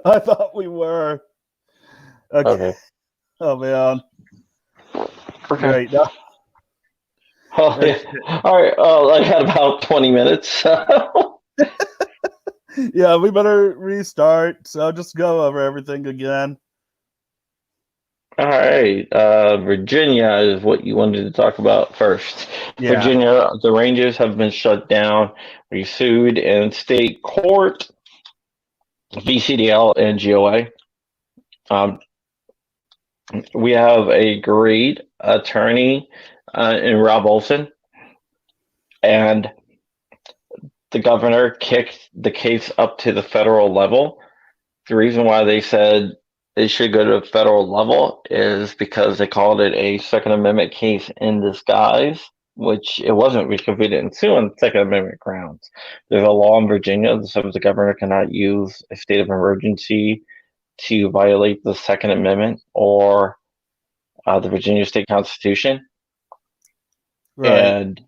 I thought we were. Okay. Okay. Oh man. Okay. Great. No, Oh, yeah. okay. All right. I had about 20 minutes. So. Yeah, we better restart. So just go over everything again. All right. Virginia is what you wanted to talk about first. Yeah. Virginia, the Rangers have been shut down. We sued in state court, VCDL and GOA. Um, we have a great attorney in Rob Olson, and the governor kicked the case up to the federal level. The reason why they said it should go to the federal level is because they called it a Second Amendment case in disguise, which it wasn't because we didn't sue on Second Amendment grounds. There's a law in Virginia that says the governor cannot use a state of emergency to violate the Second Amendment or the Virginia state constitution. Right. And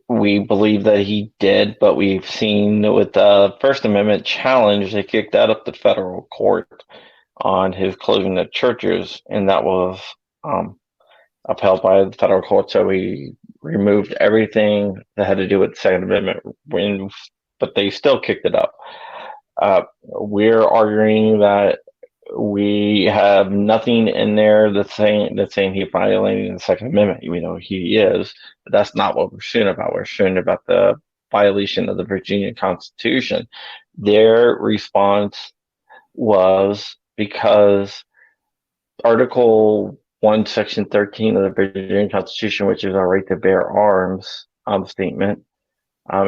we believe that he did, but we've seen with the First Amendment challenge, they kicked that up to federal court on his closing of churches, and that was um, upheld by the federal court. So we removed everything that had to do with the Second Amendment, but they still kicked it up. We're arguing that we have nothing in there that's saying he violated the Second Amendment. You know he is, but that's not what we're suing about. We're suing about the violation of the Virginia Constitution. Their response was because Article 1, Section 13 of the Virginia Constitution, which is our right to bear arms statement,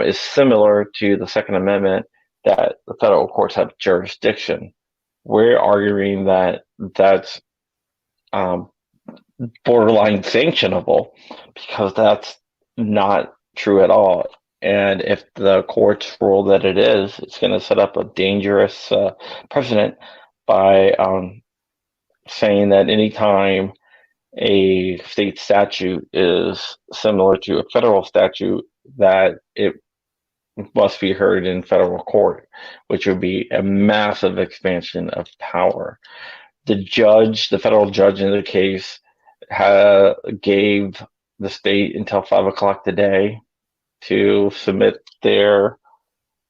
is similar to the Second Amendment that the federal courts have jurisdiction. We're arguing that that's um, borderline sanctionable because that's not true at all. And if the courts rule that it is, it's going to set up a dangerous precedent by saying that anytime a state statute is similar to a federal statute, that it must be heard in federal court, which would be a massive expansion of power. The federal judge in the case, gave the state until 5 o'clock today to submit their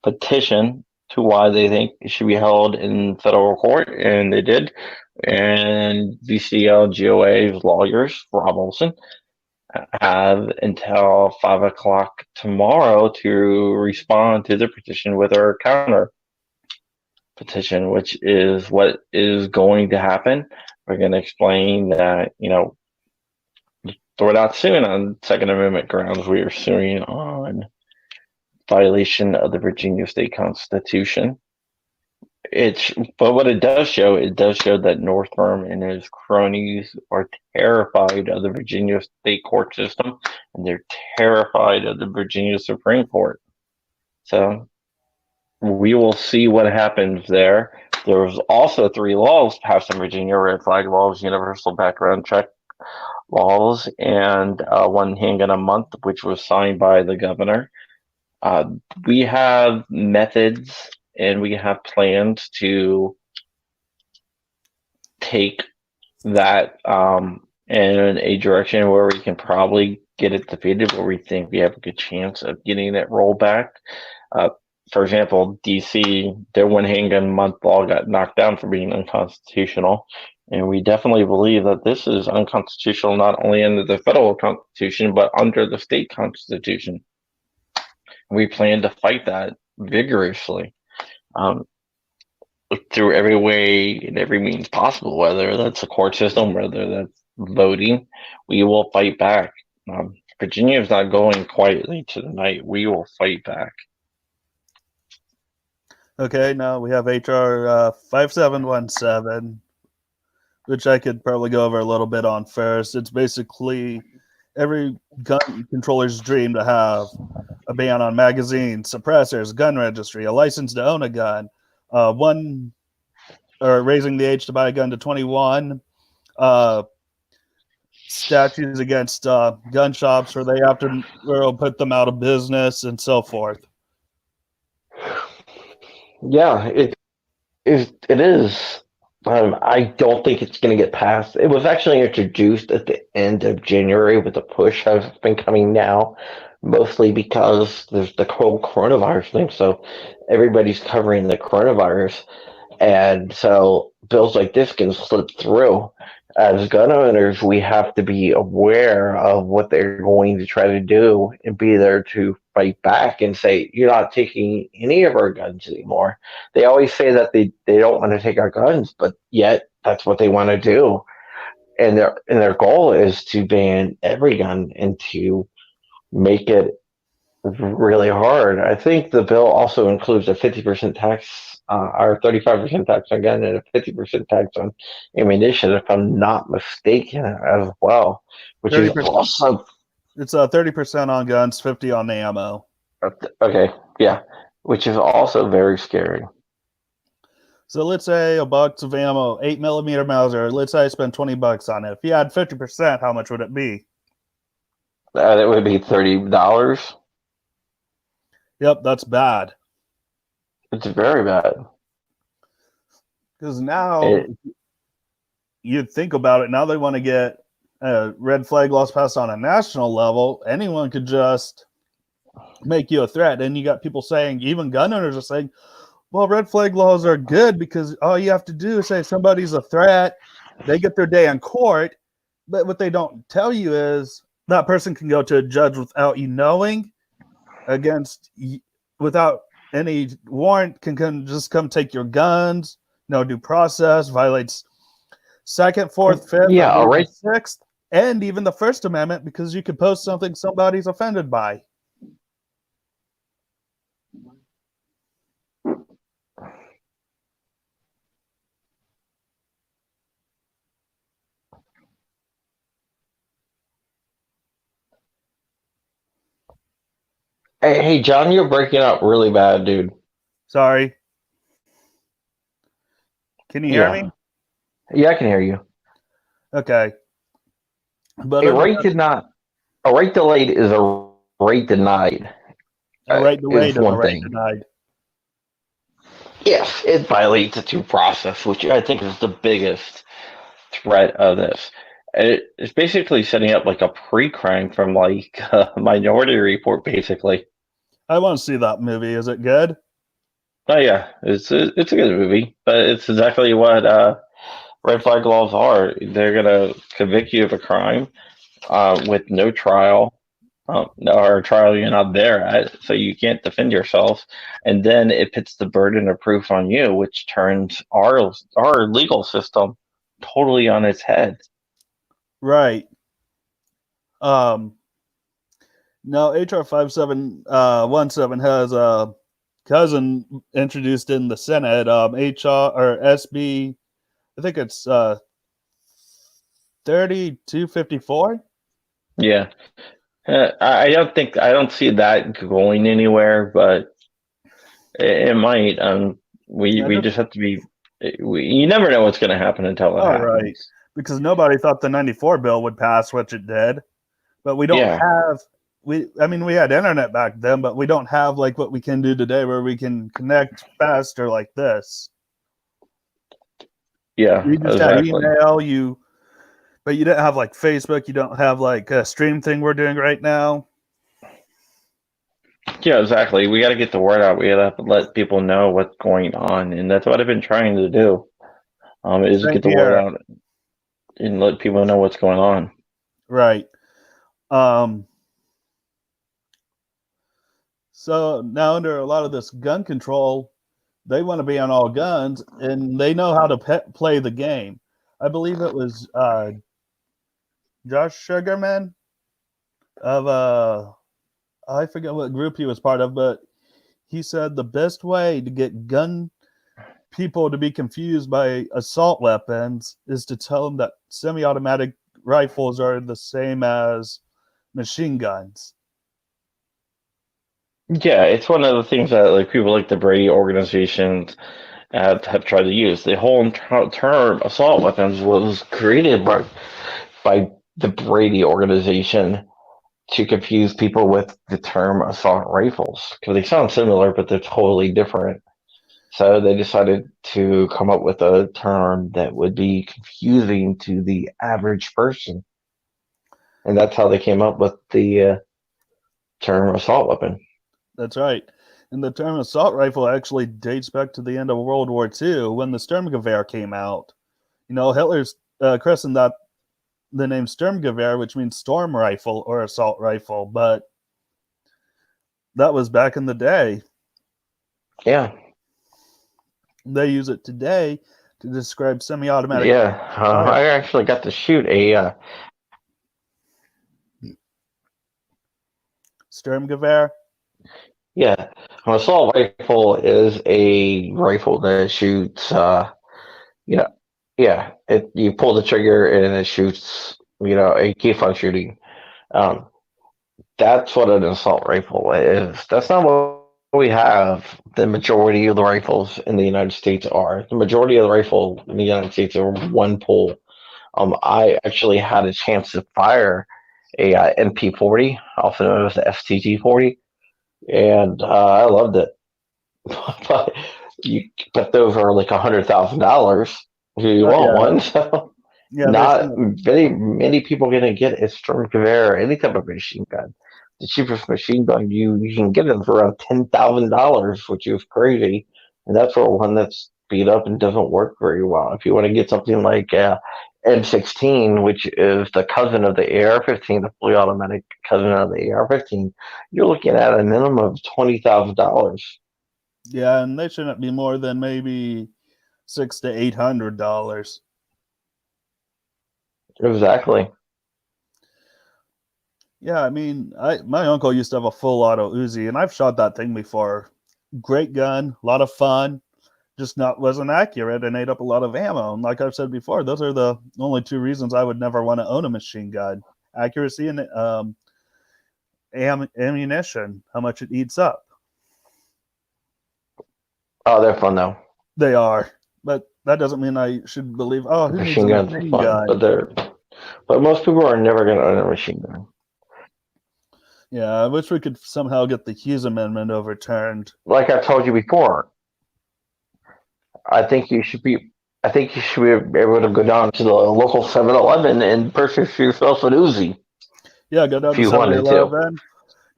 petition to why they think it should be held in federal court, and they did. And VCL GOA's lawyers, Rob Olson, have until 5 o'clock tomorrow to respond to the petition with our counter petition, which is what is going to happen. We're going to explain that, we're not suing on Second Amendment grounds. We are suing on violation of the Virginia state constitution. But what it does show that Northam and his cronies are terrified of the Virginia state court system, and they're terrified of the Virginia Supreme Court. So we will see what happens there. There was also 3 laws passed in Virginia: red flag laws, universal background check laws, and one handgun a month, which was signed by the governor. Uh, we have methods and we have plans to take that in a direction where we can probably get it defeated, where we think we have a good chance of getting it rolled back. Uh, for example, DC, their one handgun month law got knocked down for being unconstitutional. And we definitely believe that this is unconstitutional not only under the federal constitution, but under the state constitution. We plan to fight that vigorously um, through every way and every means possible, whether that's the court system, whether that's voting. We will fight back. Virginia is not going quietly to the night. We will fight back. Okay, now we have HR 5717, which I could probably go over a little bit on first. It's basically every gun controller's dream to have a ban on magazines, suppressors, gun registry, a license to own a gun, one or raising the age to buy a gun to 21, uh, statutes against gun shops where they have to put them out of business and so forth. Yeah, it is. I don't think it's going to get passed. It was actually introduced at the end of January, with the push has been coming now, mostly because there's the whole coronavirus thing. So everybody's covering the coronavirus, and so bills like this can slip through. As gun owners, we have to be aware of what they're going to try to do and be there to fight back and say, you're not taking any of our guns anymore. They always say that they don't want to take our guns, but yet that's what they want to do. And their goal is to ban every gun and to make it really hard. I think the bill also includes a 50% tax, or 35% tax on gun, and a 50% tax on ammunition, if I'm not mistaken, as well, which is 30%. also It's 30% on guns, 50 on ammo. okay. Yeah, which is also very scary. So let's say a box of ammo, 8 millimeter Mauser. Let's say I spend $20 on it. If you add 50%, how much would it be? That would be $30. Yep, that's bad. It's very bad. Because now It, you think about it, now they want to get red flag laws passed on a national level. Anyone could just make you a threat. And you got people saying, even gun owners are saying, well, red flag laws are good because all you have to do is say somebody's a threat. They get their day in court. But what they don't tell you is that person can go to a judge without you knowing, against without any warrant, can just come take your guns, no due process, violates second, fourth, fifth, I yeah, all believe the right. sixth, and even the First Amendment, because you could post something somebody's offended by. Hey, John, you're breaking up really bad, dude. Sorry. Can you hear Yeah, me? yeah, I can hear you. Okay. But A under right did not. A right delayed is a right denied. a right Is delayed is a one right thing. denied. Yes, it violates the due process, which I think is the biggest threat of this. It's basically setting up like a pre-crime from like Minority Report, basically. I want to see that movie. Is it good? Oh yeah, it's a good movie, but it's exactly what red flag laws are. They're gonna convict you of a crime with no trial, or trial you're not there at, so you can't defend yourself, and then it puts the burden of proof on you, which turns our legal system totally on its head. Right. Um, no, HR 5717 has a cousin introduced in the Senate, HR or SB, I think it's 3254. Yeah, I don't see that going anywhere, but it might. Yeah, We just have to be. You never know what's going to happen until it all right. happens. Because nobody thought the 94 bill would pass, which it did. But we don't Yeah, have, I mean, we had internet back then, but we don't have like what we can do today where we can connect faster like this. yeah, You just had exactly. email, but you didn't have like Facebook. You don't have like a stream thing we're doing right now. Yeah, exactly. We got to get the word out. We got to let people know what's going on, and that's what I've been trying to do. Is Same get the word here. out and let people know what's going on. Right. Um, so now under a lot of this gun control, they want to be on all guns and they know how to play the game. I believe it was Josh Sugarman of I forget what group he was part of, but he said the best way to get gun people to be confused by assault weapons is to tell them that semi-automatic rifles are the same as machine guns. Yeah, it's one of the things that like people like the Brady organizations have tried to use. The whole term assault weapons was created by the Brady organization to confuse people with the term assault rifles because they sound similar, but they're totally different. So they decided to come up with a term that would be confusing to the average person, and that's how they came up with the term assault weapon. That's right. And the term assault rifle actually dates back to the end of World War II when the Sturmgewehr came out. Hitler's christened that the name Sturmgewehr, which means storm rifle or assault rifle, but that was back in the day. Yeah, They use it today to describe semi-automatic yeah. fire. I actually got to shoot a Sturmgewehr. yeah. An assault rifle is a rifle that shoots. Yeah, yeah. You pull the trigger and it shoots. A keep on shooting. Um, that's what an assault rifle is. That's not what we have. The majority of the rifles in the United States are. The majority of the rifle in the United States are one pull. I actually had a chance to fire a NP40, also known as the FTG 40, and I loved it. but you, but those are like $100,000. Do you want Yeah, one? So yeah. They not shouldn't. very many people gonna get a Sturmgewehr or any type of machine gun. The cheapest machine gun you can get them for around $10,000, which is crazy, and that's for one that's beat up and doesn't work very well. If you want to get something like M16, which is the cousin of the AR-15, the fully automatic cousin of the AR-15, you're looking at a minimum of $20,000. Yeah, and they shouldn't be more than maybe $600 to $800. Exactly. Yeah, I mean, my uncle used to have a full auto Uzi, and I've shot that thing before. Great gun, a lot of fun. Just not wasn't accurate and ate up a lot of ammo. And like I've said before, those are the only two reasons I would never want to own a machine gun: accuracy and ammunition. How much it eats up. Oh, they're fun though. They are, but that doesn't mean I should believe. Oh, who needs a Machine guns are machine fun, gun? but most people are never going to own a machine gun. Yeah, I wish we could somehow get the Hughes Amendment overturned. Like I told you before, I think you should be. I think you should be able to go down to the local 7-Eleven and purchase yourself an Uzi Yeah, go down if to you Seven wanted to. Eleven.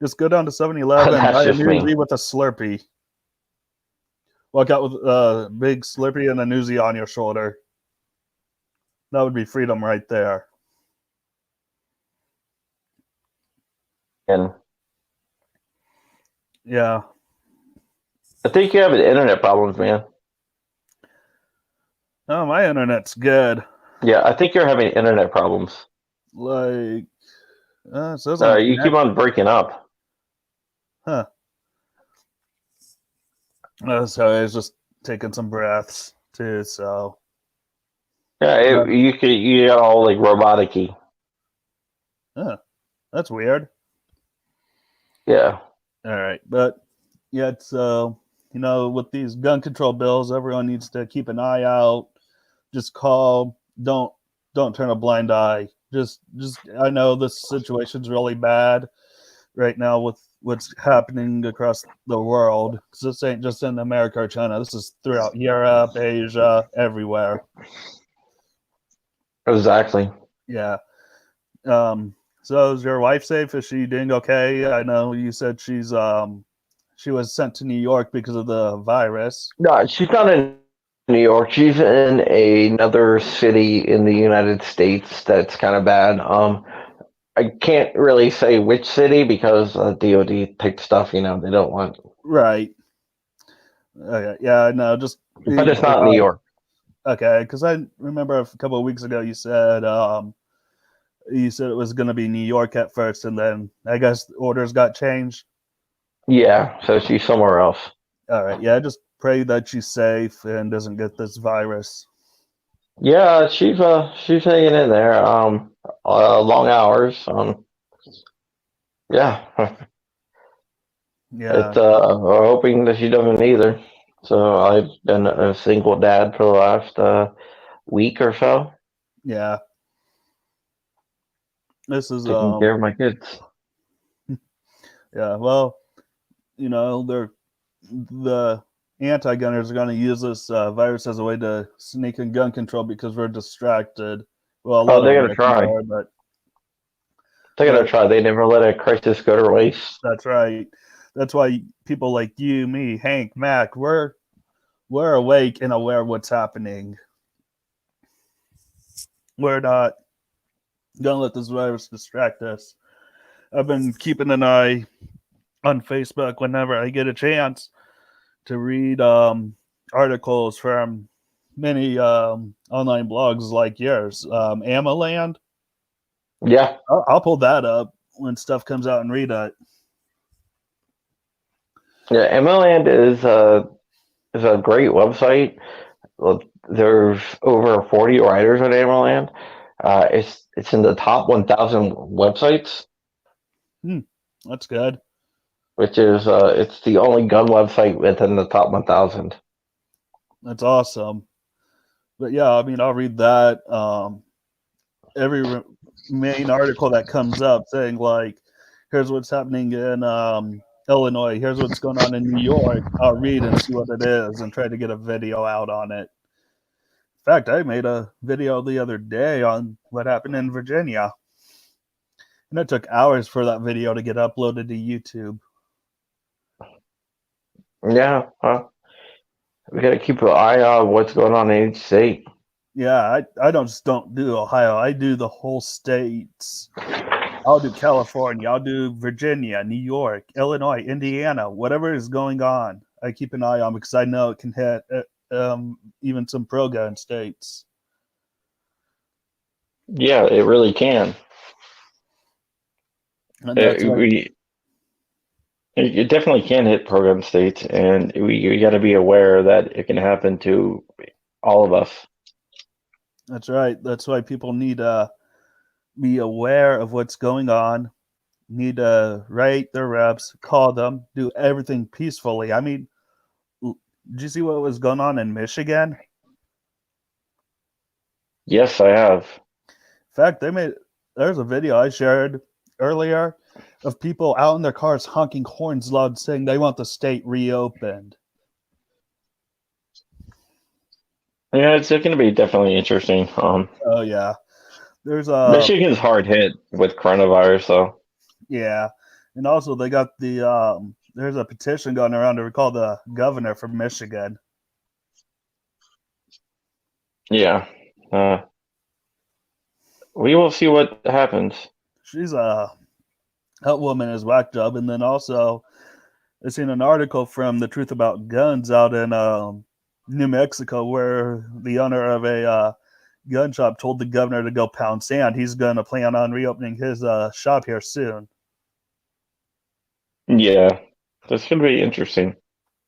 Just go down to 7-Eleven, That's buy a just me. Newsy with a Slurpee. Walk out with a big Slurpee and a Newsy on your shoulder. That would be freedom right there. And Yeah. I think you have internet problems, man. Oh, my internet's good. Yeah, I think you're having internet problems. Like, it says I'm You keep connected. on breaking up. Huh. Sorry, I was just taking some breaths too. So, Yeah, you got all like robotic-y. huh, that's weird. Yeah. All right, but yeah, it's with these gun control bills, everyone needs to keep an eye out. Just call. Don't turn a blind eye. Just I know this situation's really bad right now with what's happening across the world. 'Cause this ain't just in America or China. This is throughout Europe, Asia, everywhere. Exactly. Yeah. So is your wife safe? Is she doing okay? I know you said she was sent to New York because of the virus. No, she's not in New York. She's in another city in the United States that's kind of bad. I can't really say which city because DoD type stuff. They don't want. Right. Okay. Yeah, no, just But being it's not New precaution. York. Okay, because I remember a couple of weeks ago you said it was going to be New York at first, and then I guess orders got changed. Yeah, so she's somewhere else. All right, yeah, just pray that she's safe and doesn't get this virus. Yeah, she's hanging in there. Long hours. Yeah, Yeah, we're hoping that she doesn't either. So I've been a single dad for the last week or so, yeah. This is taking care of my kids. yeah. Well, they're the anti-gunners are going to use this virus as a way to sneak in gun control because we're distracted. Well, a Oh, lot of they're gonna Americans try. are, but They're gonna but try. They never let a crisis go to waste. that's right. That's why people like you, me, Hank, Mac, we're awake and aware of what's happening. We're not gonna let this virus distract us. I've been keeping an eye on Facebook whenever I get a chance to read articles from many online blogs like yours. Amaland, Yeah, I'll pull that up when stuff comes out and read it. yeah. MLand is a great website. Well, there's over 40 writers on MLand. It's in the top 1,000 websites, Hmm, that's good. which is it's the only gun website within the top 1,000. That's awesome. But yeah, I mean, I'll read that. Every main article that comes up saying like, here's what's happening in Illinois. Here's what's going on in New York. I'll read and see what it is and try to get a video out on it. In fact, I made a video the other day on what happened in Virginia, and it took hours for that video to get uploaded to YouTube. Yeah, we got to keep an eye on what's going on in each state. Yeah, I don't just don't do Ohio. I do the whole states. I'll do California. I'll do Virginia, New York, Illinois, Indiana, whatever is going on. I keep an eye on because I know it can hit even some pro gun states. Yeah, it really can. And that's why, We it definitely can hit program states, and we got to be aware that it can happen to all of us. that's right. That's why people need to be aware of what's going on, need to write their reps, call them, do everything peacefully. I mean, did you see what was going on in Michigan? Yes, I have. In fact, there's a video I shared earlier of people out in their cars honking horns loud saying they want the state reopened. Yeah, it's going to be definitely interesting. Oh yeah. There's a Michigan's hard hit with coronavirus, though. yeah. And also they got the there's a petition going around to recall the governor from Michigan. Yeah, uh, we will see what happens. She's a help woman is whack job. And then also I seen an article from the Truth About Guns out in New Mexico where the owner of a gun shop told the governor to go pound sand. He's going to plan on reopening his shop here soon. Yeah, that's going to be interesting.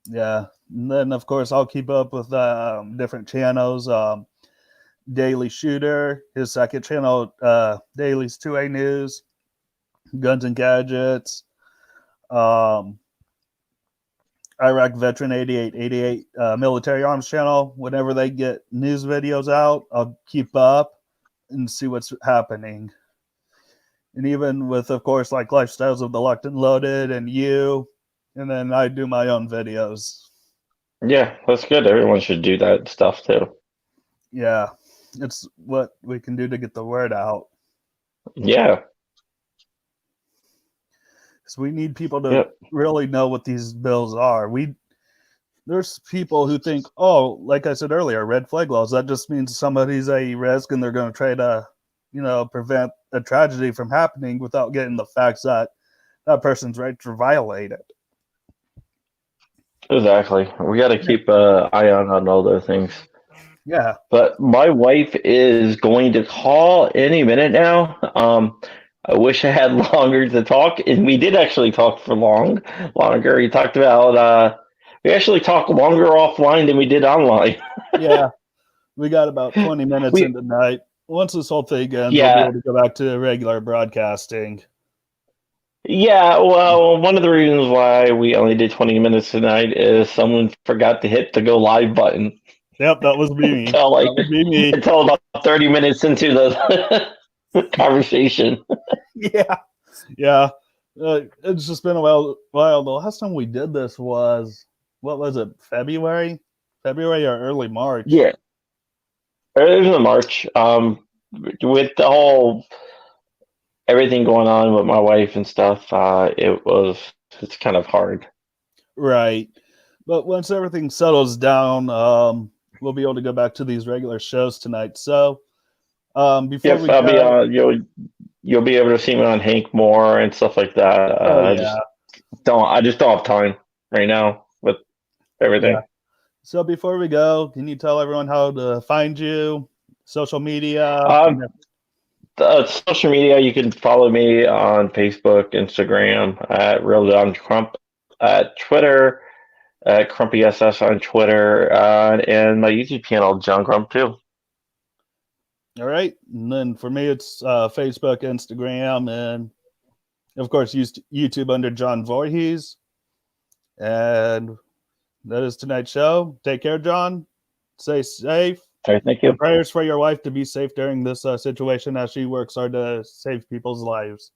Yeah. And then, of course, I'll keep up with different channels. Daily Shooter, his second channel, Daily's 2A News, Guns and Gadgets, um, Iraq Veteran 8888 Military Arms channel. Whenever they get news videos out, I'll keep up and see what's happening. And even with, of course, like Lifestyles of the Locked and Loaded and you, and then I do my own videos. Yeah, that's good. Everyone should do that stuff too. Yeah, it's what we can do to get the word out. Yeah, So we need people to yep. really know what these bills are. There's people who think, oh, like I said earlier, red flag laws. That just means somebody's a risk and they're going to try to, prevent a tragedy from happening without getting the facts that that person's rights were violated. Exactly. We got to keep eye on all those things. Yeah. But my wife is going to call any minute now. I wish I had longer to talk, and we did actually talk for longer. We talked about we actually talked longer offline than we did online. Yeah. We got about 20 minutes We into night. Once this whole thing ends, we'll be yeah able to go back to regular broadcasting. yeah. Well, one of the reasons why we only did 20 minutes tonight is someone forgot to hit the go live button Yep, that was me. until That would be me. until about 30 minutes into the conversation. Yeah. Yeah. It's just been a while. The last time we did this was what was it, February or early March. Yeah, it was in March. With the whole everything going on with my wife and stuff, it's kind of hard. Right. But once everything settles down, we'll be able to go back to these regular shows tonight. So before Yep, we I'll be go, on. You'll be able to see me on Hank more and stuff like that. oh yeah, I just don't have time right now with yeah. everything. So before we go, can you tell everyone how to find you, social media? Um, Social media, you can follow me on Facebook, Instagram at Real John Crump, at Twitter at CrumpySS on Twitter, and my YouTube channel, John Crump too. All right. And then for me, it's Facebook, Instagram, and of course, YouTube under John Voorhees. And that is tonight's show. Take care, John. Stay safe. All right, thank And you. prayers for your wife to be safe during this situation as she works hard to save people's lives.